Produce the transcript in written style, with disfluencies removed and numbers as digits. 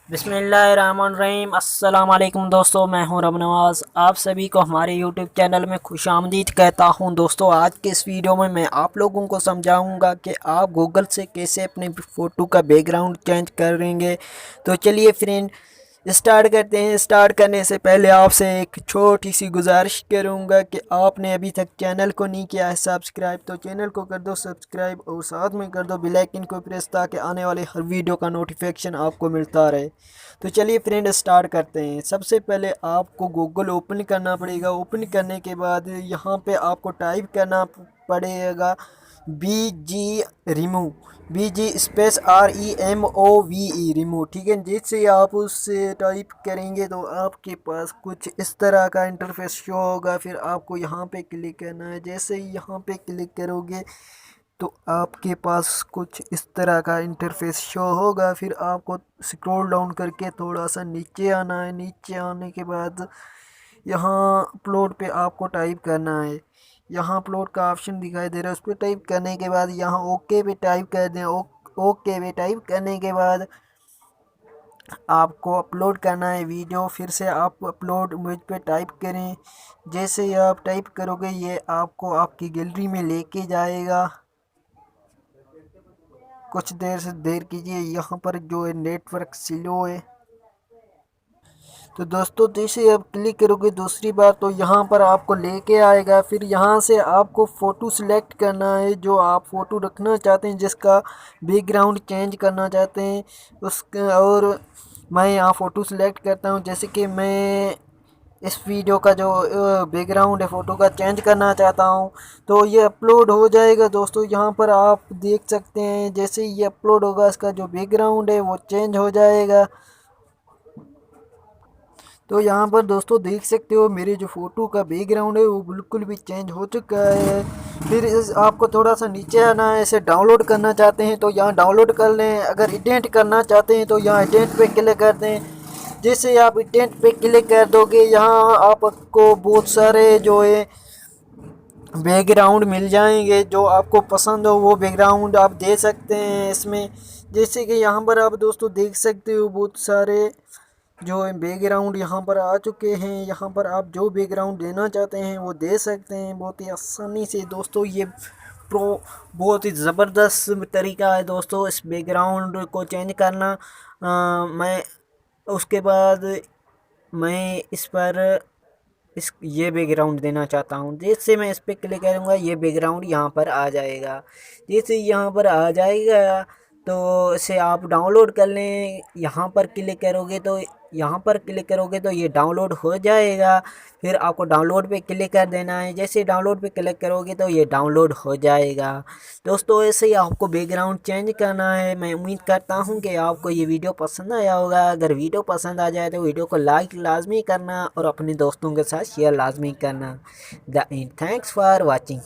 बिस्मिल्लाहिर्रहमानिर्रहीम। अस्सलाम वालेकुम दोस्तों, मैं हूं रब नवाज़। आप सभी को हमारे यूट्यूब चैनल में खुशामदीद कहता हूं। दोस्तों, आज के इस वीडियो में मैं आप लोगों को समझाऊंगा कि आप गूगल से कैसे अपने फ़ोटो का बैकग्राउंड चेंज करेंगे। तो चलिए फ्रेंड स्टार्ट करते हैं। स्टार्ट करने से पहले आपसे एक छोटी सी गुजारिश करूंगा कि आपने अभी तक चैनल को नहीं किया है सब्सक्राइब, तो चैनल को कर दो सब्सक्राइब और साथ में कर दो बेल आइकन को प्रेस, ताकि आने वाले हर वीडियो का नोटिफिकेशन आपको मिलता रहे। तो चलिए फ्रेंड स्टार्ट करते हैं। सबसे पहले आपको गूगल ओपन करना पड़ेगा। ओपन करने के बाद यहाँ पे आपको टाइप करना पड़ेगा BG REMOVE रिमूव। ठीक है, जैसे आप उससे टाइप करेंगे तो आपके पास कुछ इस तरह का इंटरफेस शो होगा। फिर आपको यहाँ पे क्लिक करना है। जैसे ही यहाँ पे क्लिक करोगे तो आपके पास कुछ इस तरह का इंटरफेस शो होगा। फिर आपको स्क्रॉल डाउन करके थोड़ा सा नीचे आना है। नीचे आने के बाद यहाँ अपलोड पे आपको टाइप करना है। यहाँ अपलोड का ऑप्शन दिखाई दे रहा है, उस पर टाइप करने के बाद यहाँ ओके पे टाइप कर दें। ओके पे टाइप करने के बाद आपको अपलोड करना है वीडियो। फिर से आप अपलोड मुझ पे टाइप करें। जैसे ही आप टाइप करोगे ये आपको आपकी गैलरी में लेके जाएगा। कुछ देर से देर कीजिए, यहाँ पर जो है नेटवर्क स्लो है। तो दोस्तों, जैसे आप क्लिक करोगे दूसरी बार तो यहाँ पर आपको लेके आएगा। फिर यहाँ से आपको फ़ोटो सिलेक्ट करना है जो आप फ़ोटो रखना चाहते हैं, जिसका बैकग्राउंड चेंज करना चाहते हैं उसका। और मैं यहाँ फ़ोटो सिलेक्ट करता हूँ। जैसे कि मैं इस वीडियो का जो बैकग्राउंड है फ़ोटो का चेंज करना चाहता हूँ, तो ये अपलोड हो जाएगा। दोस्तों, यहाँ पर आप देख सकते हैं जैसे ये अपलोड होगा इसका जो बैकग्राउंड है वो चेंज हो जाएगा। तो यहाँ पर दोस्तों देख सकते हो मेरे जो फ़ोटो का बैकग्राउंड है वो बिल्कुल भी चेंज हो चुका है। फिर आपको थोड़ा सा नीचे आना है। इसे डाउनलोड करना चाहते हैं तो यहाँ डाउनलोड कर लें। अगर एडिट करना चाहते हैं तो यहाँ एडिट पे क्लिक कर दें। जैसे आप एडिट पे क्लिक कर दोगे यहाँ आपको बहुत सारे जो है बैकग्राउंड मिल जाएंगे। जो आपको पसंद हो वो बैकग्राउंड आप दे सकते हैं इसमें। जैसे कि यहाँ पर आप दोस्तों देख सकते हो बहुत सारे जो बैकग्राउंड यहाँ पर आ चुके हैं। यहाँ पर आप जो बैकग्राउंड देना चाहते हैं वो दे सकते हैं बहुत ही आसानी से। दोस्तों, ये बहुत ही ज़बरदस्त तरीका है दोस्तों इस बैकग्राउंड को चेंज करना। मैं उसके बाद मैं इस पर इस ये बैकग्राउंड देना चाहता हूँ। जैसे मैं इस पर क्लिक करूँगा ये बैकग्राउंड यहाँ पर आ जाएगा। जैसे यहाँ पर आ जाएगा तो इसे आप डाउनलोड कर लें। यहाँ पर क्लिक करोगे तो ये डाउनलोड हो जाएगा। फिर आपको डाउनलोड पे क्लिक कर देना है। जैसे डाउनलोड पे क्लिक करोगे तो ये डाउनलोड हो जाएगा। दोस्तों, ऐसे ही आपको बैकग्राउंड चेंज करना है। मैं उम्मीद करता हूँ कि आपको ये वीडियो पसंद आया होगा। अगर वीडियो पसंद आ जाए तो वीडियो को लाइक लाजमी करना और अपने दोस्तों के साथ शेयर लाजमी करना। Thanks for watching.